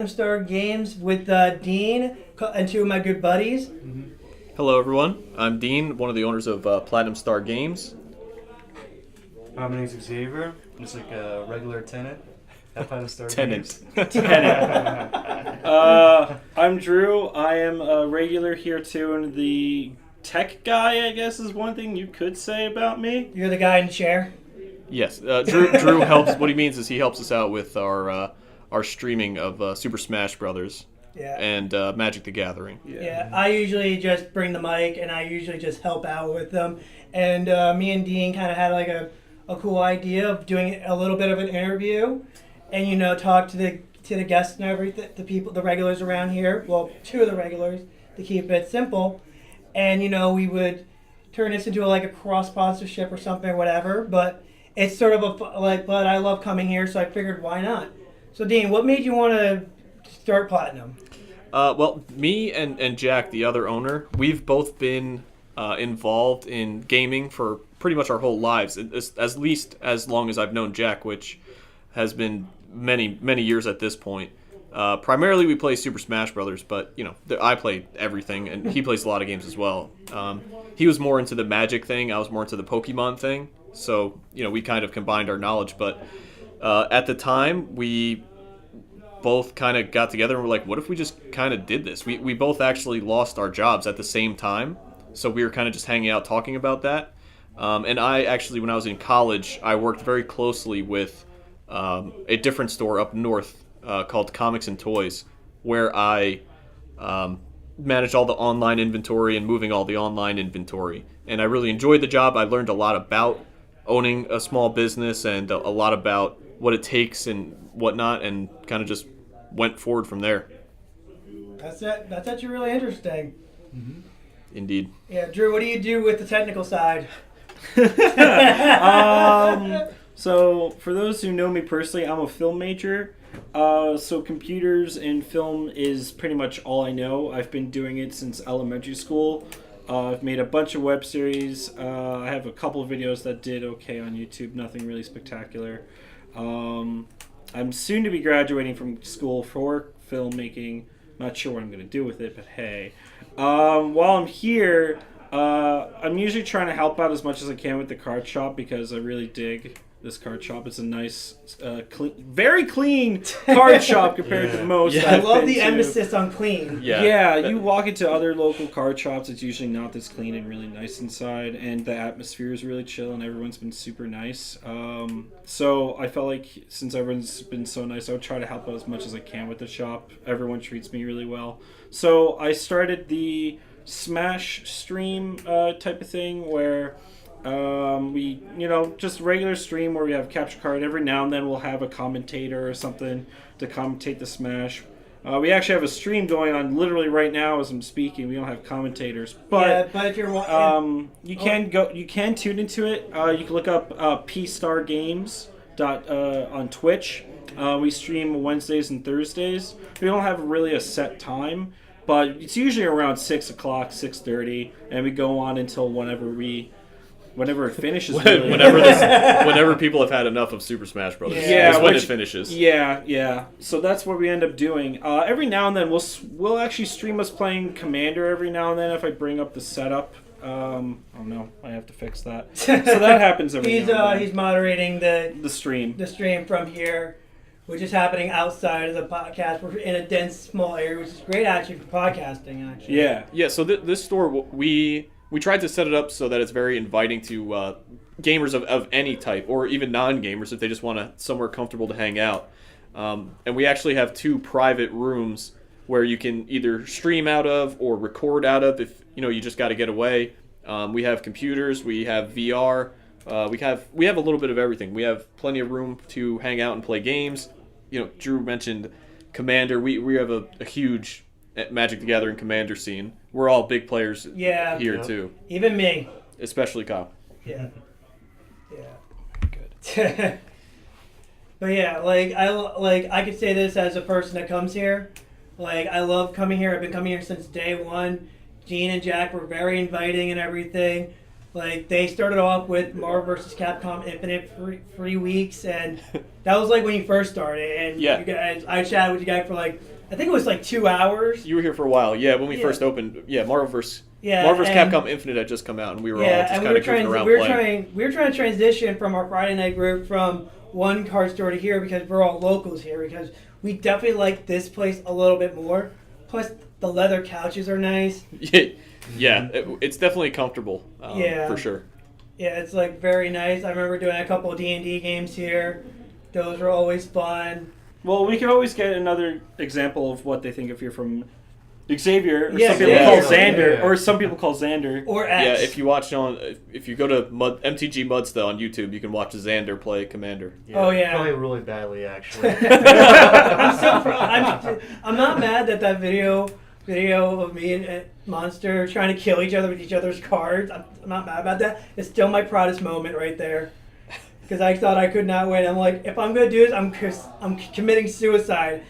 Star Games with Dean and two of my good buddies. Hello, everyone. I'm Dean, one of the owners of Platinum Star Games. My name's Xavier. I'm just like a regular tenant at Platinum Star Tenant. Games. I'm Drew. I am a regular here too, and the tech guy, I guess, is one thing you could say about me. You're the guy in the chair. Yes, Drew helps. What he means is he helps us out with our streaming of Super Smash Brothers Yeah. and Magic the Gathering. Yeah. I usually just bring the mic and I usually just help out with them. And me and Dean kind of had like a cool idea of doing a little bit of an interview, and talk to the guests and everything, the regulars around here. Well, two of the regulars to keep it simple, and we would turn this into like a cross sponsorship or something or whatever. But it's sort of but I love coming here, so I figured why not. So Dean, what made you want to start Platinum? Well, me and Jack, the other owner, we've both been involved in gaming for pretty much our whole lives, at least as long as I've known Jack, which has been many years at this point. Primarily, we play Super Smash Brothers, but I play everything, and he plays a lot of games as well. He was more into the Magic thing, I was more into the Pokemon thing, so we kind of combined our knowledge. But at the time, we both kind of got together and were like, what if we just kind of did this? We both actually lost our jobs at the same time, so we were kind of just hanging out talking about that. And I actually, when I was in college, I worked very closely with a different store up north called Comics and Toys, where I managed all the online inventory and moving all the online inventory. And I really enjoyed the job. I learned a lot about owning a small business and a lot about what it takes and whatnot, and kind of just went forward from there. That's actually really interesting. Indeed. Yeah, Drew, what do you do with the technical side? So for those who know me personally, I'm a film major. So computers and film is pretty much all I know. I've been doing it since elementary school. I've made a bunch of web series. I have a couple of videos that did okay on YouTube, nothing really spectacular. I'm soon to be graduating from school for filmmaking. Not sure what I'm going to do with it, but hey. While I'm here, I'm usually trying to help out as much as I can with the card shop because I really dig this card shop. It's a nice, very clean card shop compared to most. Yeah. I I've love been the to. emphasis on clean. Yeah, you walk into other local card shops, it's usually not this clean and really nice inside, and the atmosphere is really chill, and everyone's been super nice. So I felt like since everyone's been so nice, I would try to help out as much as I can with the shop. Everyone treats me really well. So I started the Smash stream type of thing where we, just regular stream where we have capture card. Every now and then we'll have a commentator or something to commentate the Smash. We actually have a stream going on literally right now as I'm speaking. We don't have commentators, but but if you're watching, you can tune into it. You can look up P Star Games on Twitch. We stream Wednesdays and Thursdays. We don't have really a set time, but it's usually around 6 o'clock, 6:30, and we go on until whenever it finishes. Really. whenever people have had enough of Super Smash Brothers, Yeah, is when it finishes. Yeah. So that's what we end up doing. Every now and then we'll actually stream us playing Commander every now and then if I bring up the setup. Oh no, I have to fix that. So that happens every now and then. he's moderating The stream. the stream from here, which is happening outside of the podcast. We're in a dense, small area, which is great actually for podcasting. Actually, Yeah. So this store, we tried to set it up so that it's very inviting to gamers of any type, or even non-gamers if they just want somewhere comfortable to hang out. And we actually have two private rooms where you can either stream out of or record out of if you just got to get away. We have computers, we have VR, we have a little bit of everything. We have plenty of room to hang out and play games. Drew mentioned Commander. We have a huge Magic the Gathering Commander scene. We're all big players here too. Even me. Especially Kyle. Yeah. Good. But yeah, I could say this as a person that comes here. I love coming here. I've been coming here since day one. Gene and Jack were very inviting and everything. Like they started off with Marvel vs. Capcom Infinite free weeks, and that was like when you first started. And Yeah. you guys, I chatted with you guys for like I think it was like 2 hours. You were here for a while, yeah. When we Yeah. first opened, yeah, Marvel vs. Yeah, Marvel vs. and- Capcom Infinite had just come out, and we were all Yeah, just and kind of goofing around playing. we were trying to transition from our Friday night group from one card store to here because we're all locals here because we definitely like this place a little bit more. Plus, the leather couches are nice. Yeah, it's definitely comfortable. Yeah. For sure. Yeah, it's like very nice. I remember doing a couple of D&D games here. Those were always fun. Well, we can always get another example of what they think if you're from Xavier, or Yeah, some people yeah. call Xander, Yeah. or some people call Xander. Or X. Yeah, if you watch if you go to MTG Mudsta on YouTube, you can watch Xander play Commander. Oh, yeah. Probably really badly, actually. I'm not mad that video of me and Monster trying to kill each other with each other's cards. I'm not mad about that. It's still my proudest moment right there. Because I thought I could not win. I'm like, if I'm gonna do this, I'm committing suicide.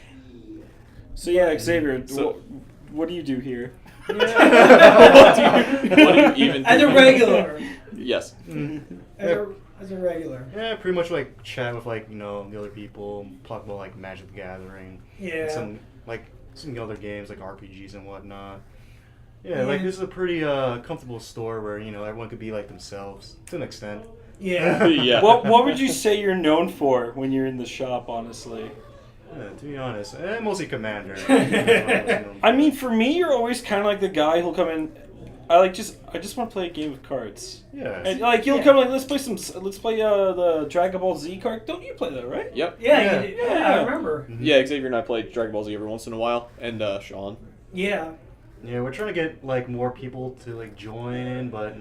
So yeah, Xavier, So- what do you do here? What do you even As do? a regular. Yes. As a regular. Yeah, pretty much like chat with like the other people, talk about like Magic the Gathering, Yeah. and some other games like RPGs and whatnot. Yeah, Yeah. like this is a pretty comfortable store where everyone could be like themselves to an extent. Yeah. Yeah. What would you say you're known for when you're in the shop, honestly? Yeah, to be honest, mostly Commander. I mean, for me, you're always kind of like the guy who'll come in. I just want to play a game of cards. Yeah. And like you'll come like let's play the Dragon Ball Z card. Don't you play that, right? Yep. Yeah, Yeah. I remember. Yeah, Xavier and I play Dragon Ball Z every once in a while, and Sean. Yeah. Yeah, we're trying to get like more people to like join, but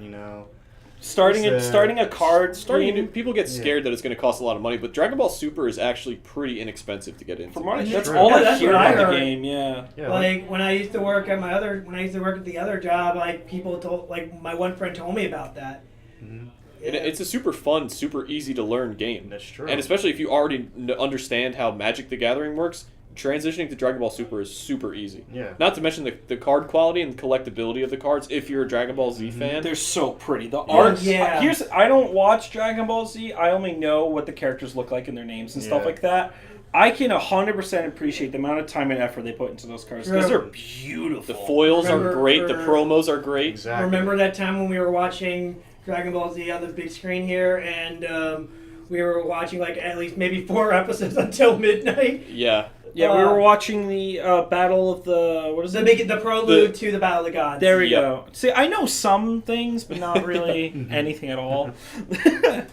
Starting a card Starting stream. people get scared that it's going to cost a lot of money, but Dragon Ball Super is actually pretty inexpensive to get into. From what That's that's true. all Yeah, I that's hear what I about the heard. game. Yeah. yeah, Like when I used to work at the other job, like people told, like my one friend told me about that. Mhm. It's a super fun, super easy to learn game. That's true. And especially if you already understand how Magic the Gathering works, transitioning to Dragon Ball Super is super easy. Yeah. Not to mention the card quality and collectability of the cards if you're a Dragon Ball Z fan. They're so pretty. The art. Yeah. I don't watch Dragon Ball Z. I only know what the characters look like and their names and stuff Yeah. like that. I can 100% appreciate the amount of time and effort they put into those cards because they're beautiful. The foils Remember- are great, the promos are great. Exactly. Remember that time when we were watching Dragon Ball Z on the big screen here, and we were watching like at least maybe 4 episodes until midnight. Yeah. Yeah, we were watching the battle of the what is The it? the prelude to the Battle of the Gods. There we Yep. go. See, I know some things, but not really anything at all.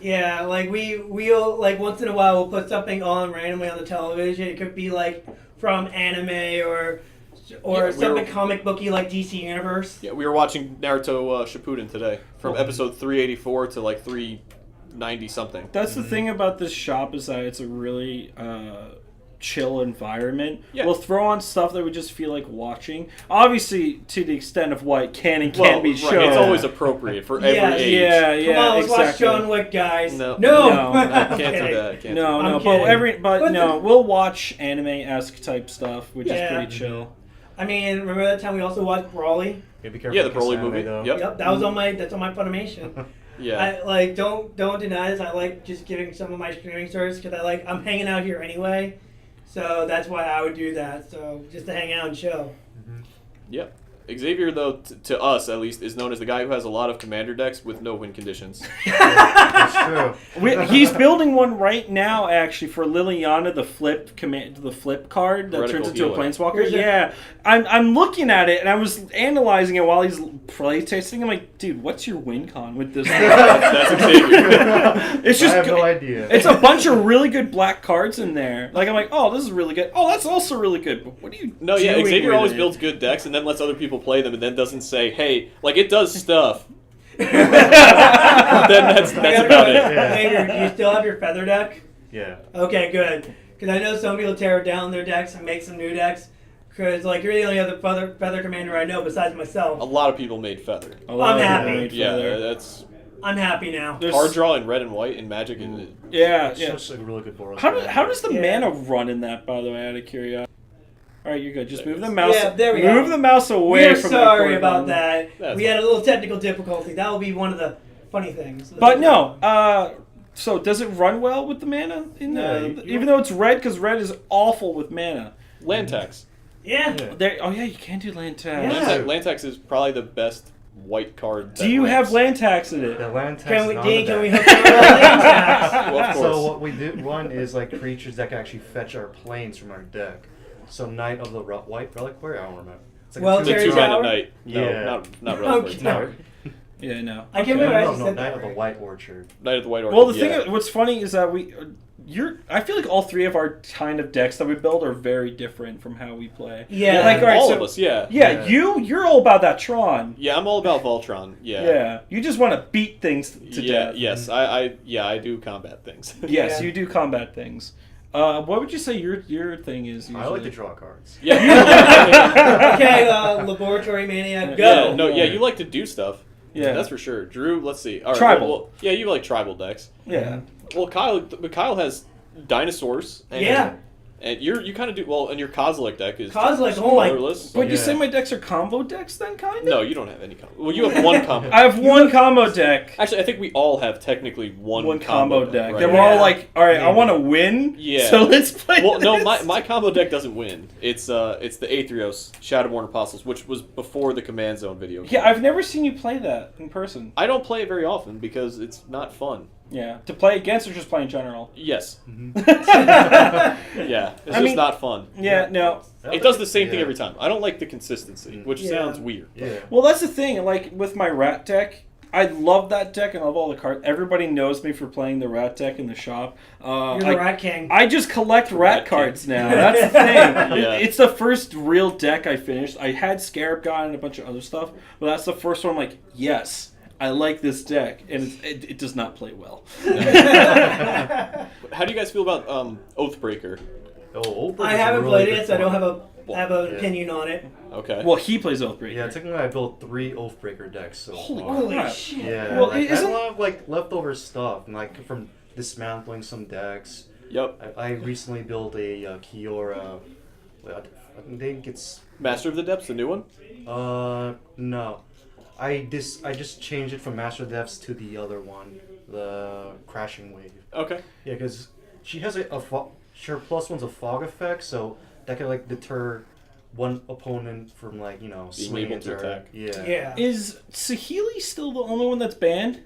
Yeah, like we'll like once in a while we'll put something on randomly on the television. It could be like from anime or Yeah, something comic booky like DC Universe. Yeah, we were watching Naruto Shippuden today, from episode 384 to like 390 something. That's the thing about this shop is that it's a really chill environment. Yeah. We'll throw on stuff that we just feel like watching. Obviously, to the extent of what can and can't be right, shown. it's always appropriate for every Yeah, age. Yeah, Come on, let's watch exactly. John Wick, guys. No. no, No, Can't I'm do kidding. that. Can't No, I'm no, kidding. but But we'll watch anime-esque type stuff, which Yeah. is pretty chill. I mean, remember that time we also watched Brawly? Yeah, be do careful Yeah, the with Broly Kasame, movie. though. Yep. Yep, that's on my Funimation. Yeah. I like don't deny this. I like just giving some of my streaming service because I'm hanging out here anyway, so that's why I would do that. So just to hang out and chill. Yep. Xavier, though, to us at least, is known as the guy who has a lot of commander decks with no win conditions. That's true. He's building one right now, actually, for Liliana, the flip card that Heretical turns into a Healer. planeswalker. Yeah, I'm looking at it and I was analyzing it while he's playtesting. I'm like, dude, what's your win con with this? That's Xavier. It's just I have no idea. It's a bunch of really good black cards in there. Like I'm like, oh, this is really good. Oh, that's also really good. But what are you? No, yeah, doing Xavier with always it? builds good decks and then lets other people play them and then doesn't say, hey, like, it does stuff. Then that's about it. Yeah. Xavier, do you still have your feather deck? Yeah. Okay, good. Because I know some people tear down their decks and make some new decks. Because like you're the only other feather commander I know besides A myself. lot of people made Feather. A lot I'm of happy. handmade Yeah, feather. that's I'm happy now. There's- card draw in red and white in Magic. And Yeah, It's yeah. just a really good board. How does the Yeah. mana run in that? By the way, out of curiosity. All right, you're good. Just move the mouse. Yeah, there we move go. the mouse away We're from sorry the about that. That's We had a little technical difficulty. That will be one of the funny things. But no, so does it run well with the mana? Even though it's red, because red is awful with mana. Land tax. Yeah. You can do land tax. Yeah. Land tax is probably the best white card. Do you have land tax in it? The land tax Can we, is on Dean? the Can we deck. hook you up with land tax? Well, of course. So what we do, one is like creatures that can actually fetch our planes from our deck. So Knight of the White Reliquary, I don't remember. It's like Well, the Terry 2-mana Tower? knight. No, Yeah. not Reliquary. Okay. Tower. Yeah, no. I can't no, remember. I no, just no, said Knight that of the right. White Orchard. Knight of the White Orchard. Well, the yeah. thing, what's funny is that I feel like all three of our kind of decks that we build are very different from how we play. Yeah. Like, all right, all so, of us, yeah. Yeah, you're all about that Tron. Yeah, I'm all about Voltron. Yeah. Yeah, you just want to beat things to Yeah. death. Yes. I do combat things. Yes, Yeah. you do combat things. What would you say your thing is? Usually? I like to draw cards. Yeah. Okay, Laboratory Maniac, go. Yeah, no, yeah, you like to do stuff. Yeah. That's for sure. Drew, let's see. All right, Tribal. Well, yeah, you like tribal decks. Yeah. Well, Kyle has dinosaurs. And, Yeah. And you kind of do well, and your Kozilek deck is Kozilek, oh my- colorless. Would you Yeah. say my decks are combo decks then, kind of? No, you don't have any combo. Well, you have one combo. I have one combo deck. Actually, I think we all have technically one combo deck. right? Then we're all Yeah. like, all right, I Maybe. want to win. Yeah. So let's play. Well, no, this. my combo deck doesn't win. It's the Aetherios Shadowborn Apostles, which was before the Command Zone video game. Yeah, I've never seen you play that in person. I don't play it very often because it's not fun. Yeah, to play against or just play in general. Yes. yeah, Yeah. It's I just mean- not fun. no. It does the same thing Yeah. every time. I don't like the consistency, which Yeah. sounds weird. Yeah. Well, that's the thing. Like with my rat deck, I love that deck and I love all the cards. Everybody knows me for playing the rat deck in the shop. You're the Rat King. I just collect rat Rat King. cards now. That's the thing. Yeah. It's the first real deck I finished. I had Scarab God and a bunch of other stuff, but that's the first one I'm like, yes, I like this deck, and it does not play well. How do you guys feel about Oathbreaker? Oh, I haven't played it, so I don't have an Yeah. opinion on it. Okay. Well, he plays Oathbreaker. Yeah, technically I built 3 Oathbreaker decks so Holy far. Holy crap. shit. Yeah, Well, like, I isn't- have a lot of like leftover stuff, like from dismantling some decks. Yep. I recently built a Kiora. I think it's Master of the Depths, the new one? no. I just changed it from Master Depths to the other one, the Crashing Wave. Okay. Yeah, because she has her +1's a fog effect, so that can like deter one opponent from like swinging able to into her. attack. Yeah. Yeah. Is Saheeli still the only one that's banned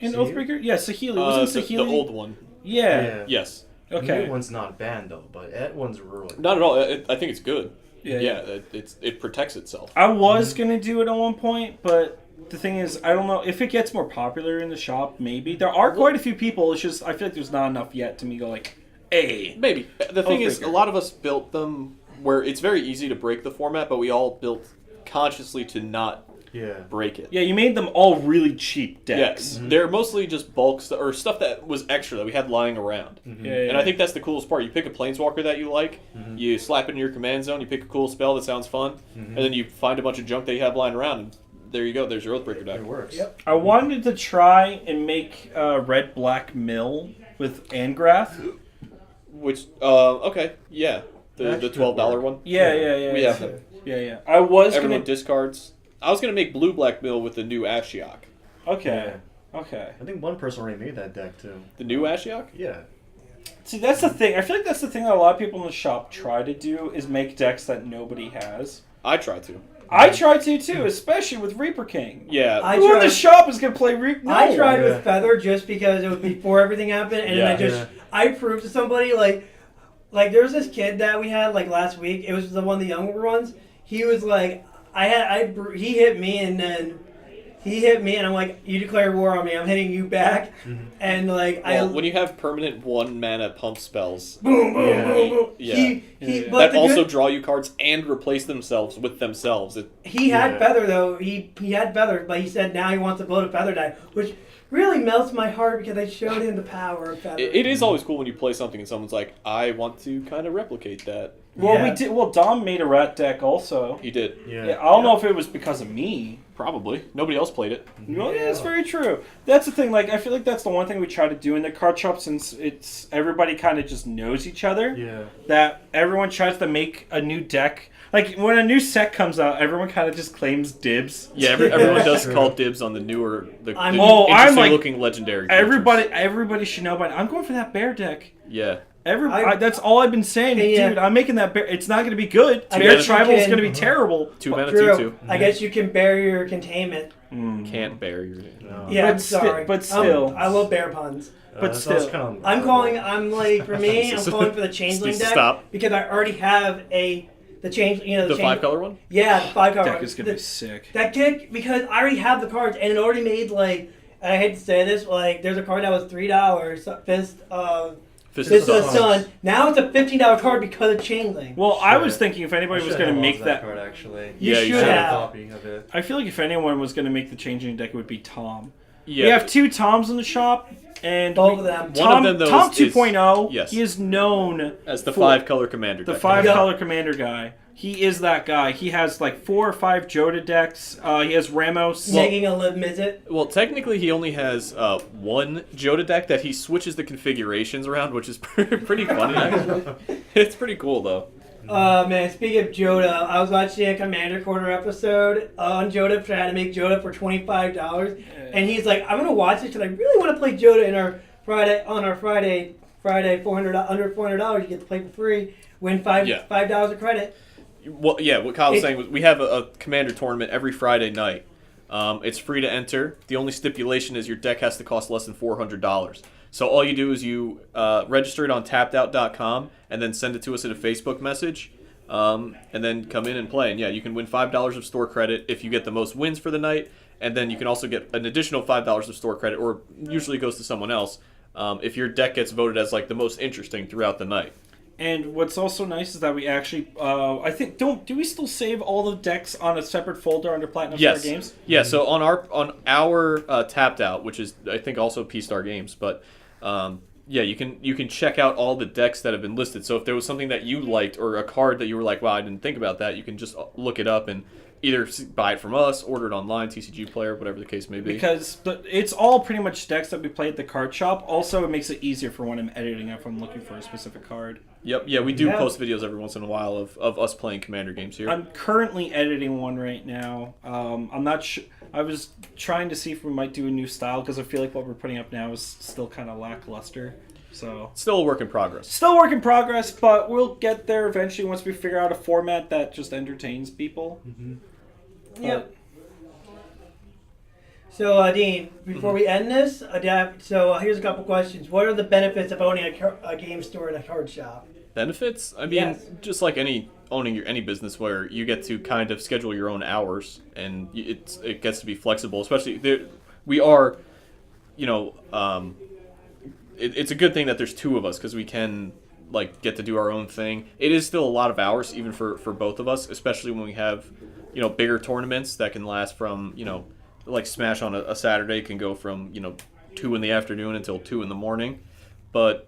in Saheeli? Oathbreaker? Yeah, Saheeli. Wasn't the Saheeli? old one. Yeah. Yes. The Okay. new one's not banned though, but that one's really. Not at all. I think it's good. Yeah. It protects itself. I was gonna do it at one point, but the thing is, I don't know if it gets more popular in the shop. Maybe there are quite a few people. It's just I feel like there's not enough yet to me go like, hey. Maybe. The thing is, Oathbreaker. a lot of us built them where it's very easy to break the format, but we all built consciously to not Yeah. break it. Yeah, you made them all really cheap decks. Yes, they're mostly just bulk or stuff that was extra that we had lying around. Yeah, And I think that's the coolest part. You pick a planeswalker that you like, you slap it in your command zone, you pick a cool spell that sounds fun, and then you find a bunch of junk that you have lying around, and there you go. There's your Oathbreaker deck. It works. Yep. I wanted to try and make red black mill with Angrath. Which, okay, yeah, the That should $12 work. one. Yeah. We have them. Yeah. I was Everyone gonna. discards. I was gonna make blue black mill with the new Ashiok. Okay. Okay. I think one person already made that deck too. The new Ashiok? Yeah. See, that's the thing. I feel like that's the thing that a lot of people in the shop try to do is make decks that nobody has. I tried to. I try to too, especially with Reaper King. Yeah. I Who in tried- the shop is gonna play Reaper? No. I tried Yeah. with Feather just because it was before everything happened, and Yeah. then I proved to somebody like there was this kid that we had like last week. It was the one of the younger ones. He was like, he hit me and then he hit me and I'm like, you declare war on me. I'm hitting you back, and like Well, when you have permanent 1 mana pump spells boom, boom, Yeah. boom, boom. Yeah. He Yeah. but that the also good- draw you cards and replace themselves with themselves, he had Yeah. Feather though. He had Feather, but he said now he wants to build a Feather deck, which really melts my heart because I showed him the power of Feather. it is always cool when you play something and someone's like, I want to kind of replicate that. Well, Yeah. we did. Well, Dom made a rat deck also. He did. Yeah, I don't know if it was because of me. Probably. Nobody else played it. Well, yeah, that's very true. That's the thing. Like, I feel like that's the one thing we try to do in the card shop, since it's everybody kind of just knows each other. Yeah. That everyone tries to make a new deck Like when a new set comes out, everyone kind of just claims dibs. Yeah, everyone does True. call dibs on the newer, the I'm interesting like- looking legendary creatures. Everybody should know by now. I'm going for that bear deck. Yeah. That's all I've been saying, Yeah. dude. I'm making that bear. It's not going to be good. I Bear guess tribal you is can- going to be terrible. 2 mana, Drew, 2/2. I guess you can bury your containment. Can't bear your. No. Yeah, But I'm sti- sorry. but still. I love bear puns. But that was still. kinda I'm like, for me, I'm Jesus. calling for the changeling deck Stop. because I already have the change, you know, The change, 5-color one? Yeah, the 5 color. Deck is going to be sick. That kick, because I already have the cards and it already made like, I hate to say this, like there's a card that was $3, Fist of Fist the of the Sun. Sun. Now it's a $15 card because of changeling. Well, I Shit. was thinking if anybody I was should going to have make lost that. card actually. You Yeah, you should should I have. have a copy of it. I feel like if anyone was going to make the changing deck, it would be Tom. Yeah. We have 2 Toms in the shop, and Both of them. Tom, One of them, though, Tom is- 2.0. yes. He is known as the for- 5-color commander. the deck. 5-color commander guy. He is that guy. He has like 4 or 5 Joda decks. He has Ramos. Making a live mizzet. Well, technically, he only has one Joda deck that he switches the configurations around, which is pretty funny, actually. It's pretty cool, though. Man, speaking of Joda, I was watching a Commander Corner episode on Joda, because I had to make Joda for $25, and he's like, "I'm gonna watch it because I really want to play Joda in our Friday $400 under $400. You get to play for free, win $5 of credit." Well, yeah, what Kyle was saying was we have a commander tournament every Friday night. It's free to enter. The only stipulation is your deck has to cost less than $400. So all you do is you register it on tappedout.com and then send it to us in a Facebook message, and then come in and play. And yeah, you can win $5 of store credit if you get the most wins for the night, and then you can also get an additional $5 of store credit, or usually it goes to someone else, if your deck gets voted as like the most interesting throughout the night. And what's also nice is that we actually, I think, do we still save all the decks on a separate folder under Platinum Star Yes. Games? Yeah. So on our Tapped Out, which is I think also P Star Games, but yeah, you can check out all the decks that have been listed. So if there was something that you liked or a card that you were like, wow, I didn't think about that, you can just look it up and either buy it from us, order it online, TCG Player, whatever the case may be. Because it's all pretty much decks that we play at the card shop. Also, it makes it easier for when I'm editing if I'm looking for a specific card. Yep. Yeah, we do Yeah. post videos every once in a while of us playing Commander games here. I'm currently editing one right now. I'm not sure. I was trying to see if we might do a new style because I feel like what we're putting up now is still kind of lackluster. So Still a work in progress. still work in progress, but we'll get there eventually once we figure out a format that just entertains people. Yep. So, Dean, before we end this, here's a couple questions. What are the benefits of owning a game store and a card shop? Benefits? I mean, Yes. just like owning any business where you get to kind of schedule your own hours and it gets to be flexible. Especially we are, you know, it's a good thing that there's 2 of us because we can like get to do our own thing. It is still a lot of hours even for both of us, especially when we have, you know, bigger tournaments that can last from, you know, like Smash on a Saturday can go from, you know, 2 in the afternoon until 2 in the morning. But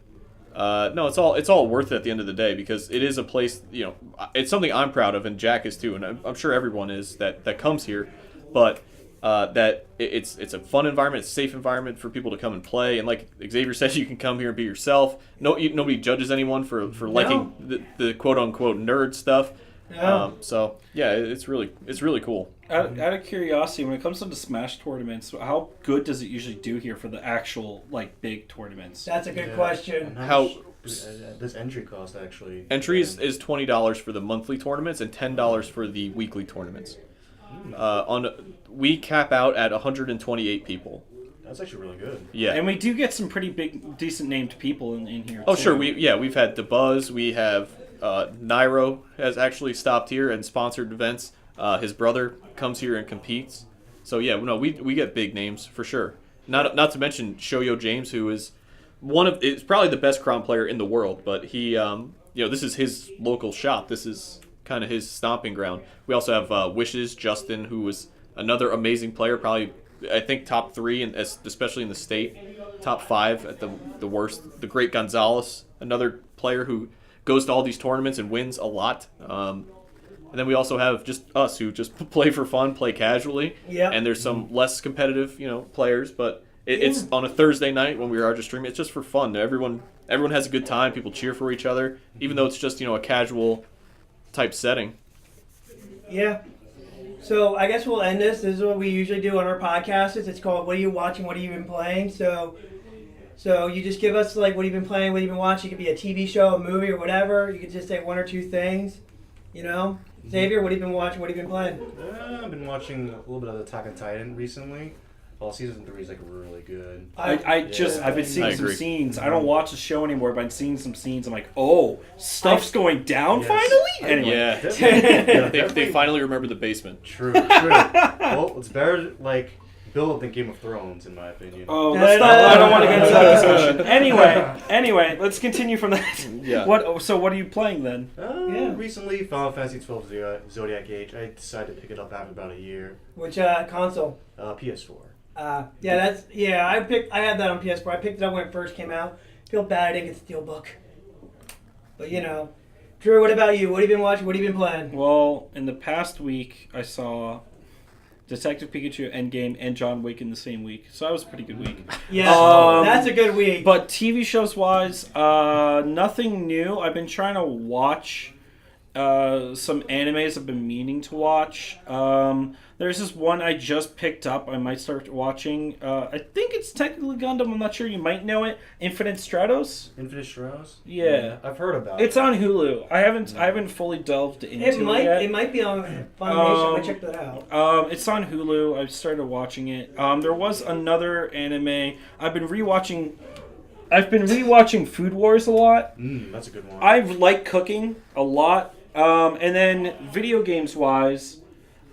no, it's all worth it at the end of the day because it is a place, you know, it's something I'm proud of and Jack is too, and I'm sure everyone is that comes here. But that it's a fun environment, it's a safe environment for people to come and play. And like Xavier said, you can come here and be yourself. Nobody judges anyone for liking the quote unquote nerd stuff. No. So yeah, it's really cool. Out of curiosity, when it comes to the Smash tournaments, how good does it usually do here for the actual like big tournaments? That's a good Yeah. question. And How- much this entry cost actually? Entry is $20 for the monthly tournaments and $10 for the weekly tournaments. We cap out at 128 people. That's actually really good. Yeah. And we do get some pretty big, decent named people in here. Oh too. sure, we've had DeBuzz, we have Nairo has actually stopped here and sponsored events. His brother comes here and competes. So yeah, no, we get big names for sure. Not to mention Shoyo James, who is it's probably the best Crom player in the world. But he, this is his local shop. This is kind of his stomping ground. We also have Wishes Justin, who was another amazing player, probably I think top 3, and especially in the state, top 5 at the worst. The Great Gonzalez, another player who goes to all these tournaments and wins a lot. And then we also have just us who just play for fun, play casually. Yeah. And there's some less competitive, players, but it's on a Thursday night when we are just streaming. It's just for fun. Everyone has a good time. People cheer for each other, even though it's just a casual type setting. Yeah. So I guess we'll end this. This is what we usually do on our podcast. It's called "What Are You Watching? What Have You Been Playing?" So you just give us like what you've been playing, what you've been watching. It could be a TV show, a movie, or whatever. You could just say one or two things. You know, Xavier, what have you been watching? What have you been playing? I've been watching a little bit of Attack on Titan recently. Well, season 3 is like really good. I've been seeing I some agree. scenes. I don't watch the show anymore, but I'm seeing some scenes. I'm like, oh, stuff's going down Yes. finally? Anyway. Yeah. Yeah, They definitely. finally remembered the basement. True. Well, it's better like build than Game of Thrones, in my opinion. Oh, let's not, I don't want to get into that discussion. Anyway, let's continue from that. Yeah. So what are you playing then? Yeah. Recently, Final Fantasy XII Zodiac Age. I decided to pick it up after about a year. Which console? PS4. I had that on PS4. I picked it up when it first came out. Feel bad I didn't get the Steelbook. But you know. Drew, what about you? What have you been watching? What have you been playing? Well, in the past week, I saw Detective Pikachu, Endgame, and John Wick in the same week. So that was a pretty good week. Yeah, that's a good week. But TV shows wise, nothing new. I've been trying to watch some animes I've been meaning to watch. There's this one I just picked up. I might start watching. I think it's technically Gundam. I'm not sure. You might know it. Infinite Stratos. Infinite Stratos? Yeah. I've heard about It's it. on Hulu. I haven't fully delved into it yet. It might be on Funimation. I might check that out. It's on Hulu. I've started watching it. There was another anime. I've been rewatching Food Wars a lot. That's a good one. I like cooking a lot. And then video games wise,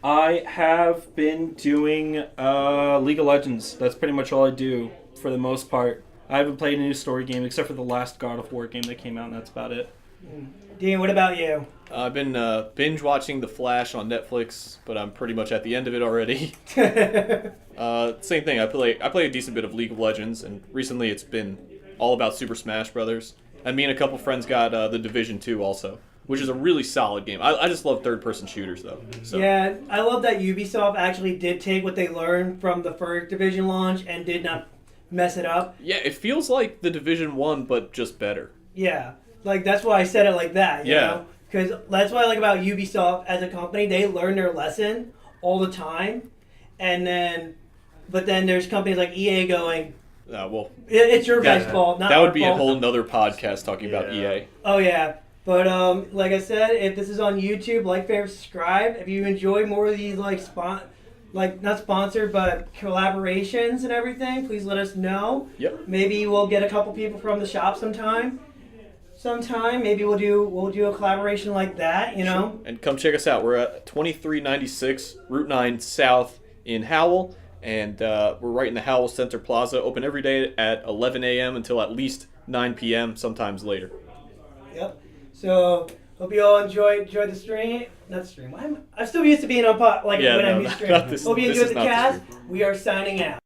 I have been doing League of Legends. That's pretty much all I do for the most part. I haven't played a new story game except for the last God of War game that came out, and that's about it. Dean, what about you? I've been binge watching The Flash on Netflix, but I'm pretty much at the end of it already. Same thing. I play a decent bit of League of Legends, and recently it's been all about Super Smash Brothers. And me and a couple friends got The Division 2 also, which is a really solid game. I just love third-person shooters, though. So. Yeah, I love that Ubisoft actually did take what they learned from the first Division launch and did not mess it up. Yeah, it feels like The Division 1, but just better. Yeah, like that's why I said it like that. You know? Because that's what I like about Ubisoft as a company. They learn their lesson all the time, but then there's companies like EA going, Well, it's your guys' fault, not that our would be a fault." whole nother podcast talking about EA. Oh yeah, but like I said, if this is on YouTube, like, favorite, subscribe. If you enjoy more of these not sponsored, but collaborations and everything, please let us know. Yep. Maybe we'll get a couple people from the shop sometime. Maybe we'll do a collaboration like that, you know. And come check us out. We're at 2396 Route 9 South in Howell, and we're right in the Howell Center Plaza. Open every day at 11 a.m. until at least 9 p.m. Sometimes later. Yep. So hope you all enjoyed the stream. Not the stream. I'm still used to being on when I'm streaming. not this- Hope you this enjoyed is the not the cast. We are signing out.